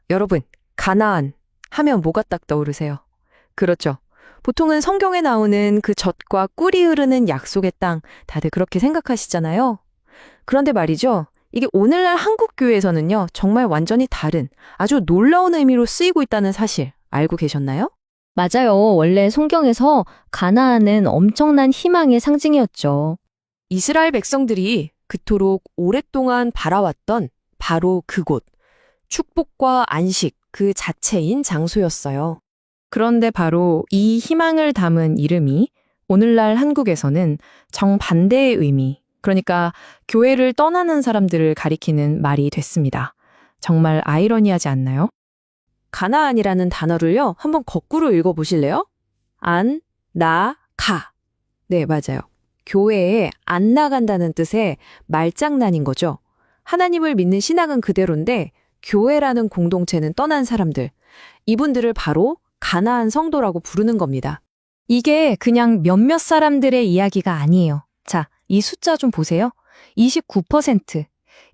여러분, 가나안 하면 뭐가 딱 떠오르세요? 그렇죠. 보통은 성경에 나오는 그 젖과 꿀이 흐르는 약속의 땅, 다들 그렇게 생각하시잖아요. 그런데 말이죠. 이게 오늘날 한국 교회에서는요, 정말 완전히 다른 아주 놀라운 의미로 쓰이고 있다는 사실 알고 계셨나요? 맞아요. 원래 성경에서 가나안은 엄청난 희망의 상징이었죠. 이스라엘 백성들이 그토록 오랫동안 바라왔던 바로 그곳, 축복과 안식 그 자체인 장소였어요. 그런데 바로 이 희망을 담은 이름이 오늘날 한국에서는 정반대의 의미, 그러니까 교회를 떠나는 사람들을 가리키는 말이 됐습니다. 정말 아이러니하지 않나요? 가나안이라는 단어를요, 한번 거꾸로 읽어보실래요? 안, 나, 가. 네, 맞아요. 교회에 안 나간다는 뜻의 말장난인 거죠. 하나님을 믿는 신앙은 그대로인데 교회라는 공동체는 떠난 사람들, 이분들을 바로 가나안 성도라고 부르는 겁니다. 이게 그냥 몇몇 사람들의 이야기가 아니에요. 자, 이 숫자 좀 보세요. 29%.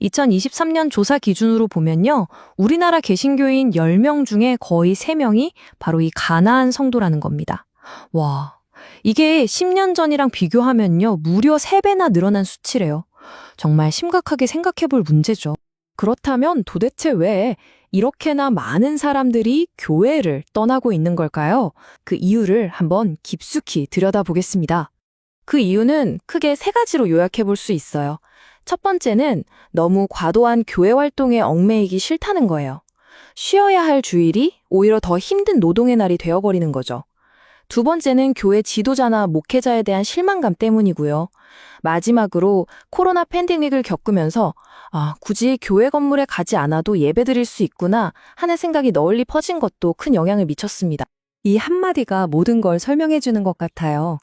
2023년 조사 기준으로 보면요. 우리나라 개신교인 10명 중에 거의 3명이 바로 이 가나안 성도라는 겁니다. 와, 이게 10년 전이랑 비교하면요. 무려 3배나 늘어난 수치래요. 정말 심각하게 생각해 볼 문제죠. 그렇다면 도대체 왜 이렇게나 많은 사람들이 교회를 떠나고 있는 걸까요? 그 이유를 한번 깊숙이 들여다보겠습니다. 그 이유는 크게 세 가지로 요약해 볼 수 있어요. 첫 번째는 너무 과도한 교회 활동에 얽매이기 싫다는 거예요. 쉬어야 할 주일이 오히려 더 힘든 노동의 날이 되어버리는 거죠. 두 번째는 교회 지도자나 목회자에 대한 실망감 때문이고요. 마지막으로 코로나 팬데믹을 겪으면서 굳이 교회 건물에 가지 않아도 예배드릴 수 있구나 하는 생각이 널리 퍼진 것도 큰 영향을 미쳤습니다. 이 한마디가 모든 걸 설명해 주는 것 같아요.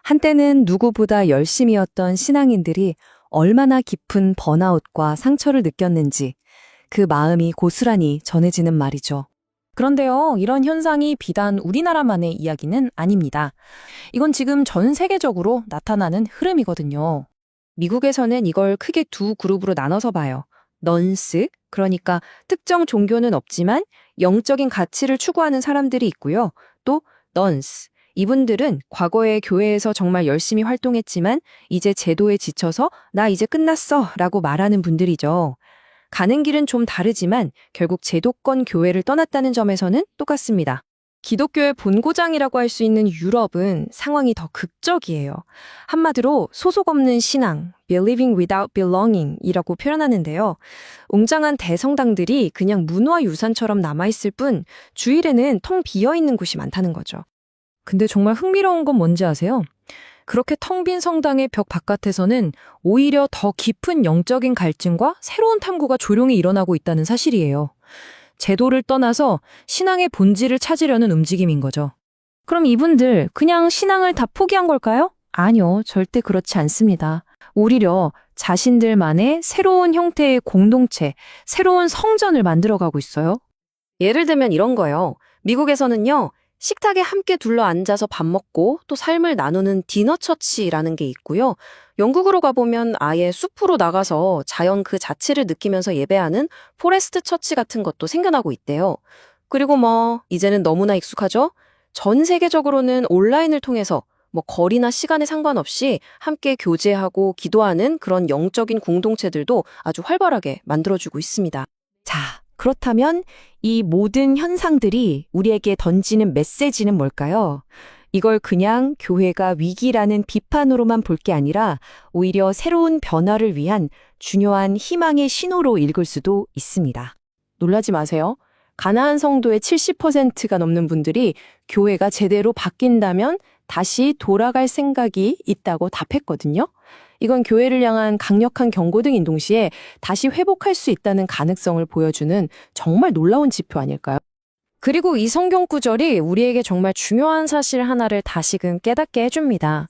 한때는 누구보다 열심이었던 신앙인들이 얼마나 깊은 번아웃과 상처를 느꼈는지 그 마음이 고스란히 전해지는 말이죠. 그런데요, 이런 현상이 비단 우리나라만의 이야기는 아닙니다. 이건 지금 전 세계적으로 나타나는 흐름이거든요. 미국에서는 이걸 크게 두 그룹으로 나눠서 봐요. 넌스, 그러니까 특정 종교는 없지만 영적인 가치를 추구하는 사람들이 있고요. 또 넌스, 이분들은 과거에 교회에서 정말 열심히 활동했지만 이제 제도에 지쳐서 나 이제 끝났어 라고 말하는 분들이죠. 가는 길은 좀 다르지만 결국 제도권 교회를 떠났다는 점에서는 똑같습니다. 기독교의 본고장이라고 할 수 있는 유럽은 상황이 더 극적이에요. 한마디로 소속 없는 신앙, believing without belonging 이라고 표현하는데요. 웅장한 대성당들이 그냥 문화유산처럼 남아있을 뿐 주일에는 텅 비어있는 곳이 많다는 거죠. 근데 정말 흥미로운 건 뭔지 아세요? 그렇게 텅 빈 성당의 벽 바깥에서는 오히려 더 깊은 영적인 갈증과 새로운 탐구가 조용히 일어나고 있다는 사실이에요. 제도를 떠나서 신앙의 본질을 찾으려는 움직임인 거죠. 그럼 이분들 그냥 신앙을 다 포기한 걸까요? 아니요, 절대 그렇지 않습니다. 오히려 자신들만의 새로운 형태의 공동체, 새로운 성전을 만들어가고 있어요. 예를 들면 이런 거예요. 미국에서는요, 식탁에 함께 둘러 앉아서 밥 먹고 또 삶을 나누는 디너처치라는 게 있고요. 영국으로 가보면 아예 숲으로 나가서 자연 그 자체를 느끼면서 예배하는 포레스트 처치 같은 것도 생겨나고 있대요. 그리고 이제는 너무나 익숙하죠? 전 세계적으로는 온라인을 통해서 거리나 시간에 상관없이 함께 교제하고 기도하는 그런 영적인 공동체들도 아주 활발하게 만들어지고 있습니다. 자, 그렇다면 이 모든 현상들이 우리에게 던지는 메시지는 뭘까요? 이걸 그냥 교회가 위기라는 비판으로만 볼 게 아니라 오히려 새로운 변화를 위한 중요한 희망의 신호로 읽을 수도 있습니다. 놀라지 마세요. 가나안 성도의 70%가 넘는 분들이 교회가 제대로 바뀐다면 다시 돌아갈 생각이 있다고 답했거든요. 이건 교회를 향한 강력한 경고 등인 동시에 다시 회복할 수 있다는 가능성을 보여주는 정말 놀라운 지표 아닐까요? 그리고 이 성경 구절이 우리에게 정말 중요한 사실 하나를 다시금 깨닫게 해줍니다.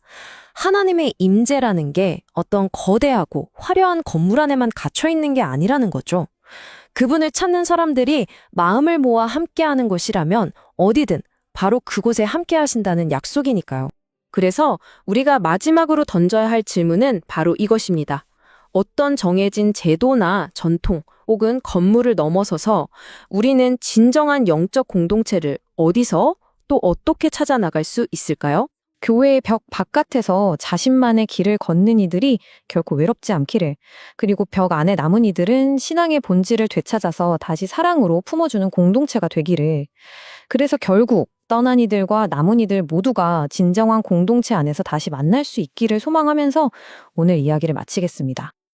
하나님의 임재라는 게 어떤 거대하고 화려한 건물 안에만 갇혀 있는 게 아니라는 거죠. 그분을 찾는 사람들이 마음을 모아 함께하는 것이라면 어디든 바로 그곳에 함께 하신다는 약속이니까요. 그래서 우리가 마지막으로 던져야 할 질문은 바로 이것입니다. 어떤 정해진 제도나 전통 혹은 건물을 넘어서서 우리는 진정한 영적 공동체를 어디서 또 어떻게 찾아 나갈 수 있을까요? 교회의 벽 바깥에서 자신만의 길을 걷는 이들이 결코 외롭지 않기를, 그리고 벽 안에 남은 이들은 신앙의 본질을 되찾아서 다시 사랑으로 품어주는 공동체가 되기를. 그래서 결국 떠난 이들과 남은 이들 모두가 진정한 공동체 안에서 다시 만날 수 있기를 소망하면서 오늘 이야기를 마치겠습니다.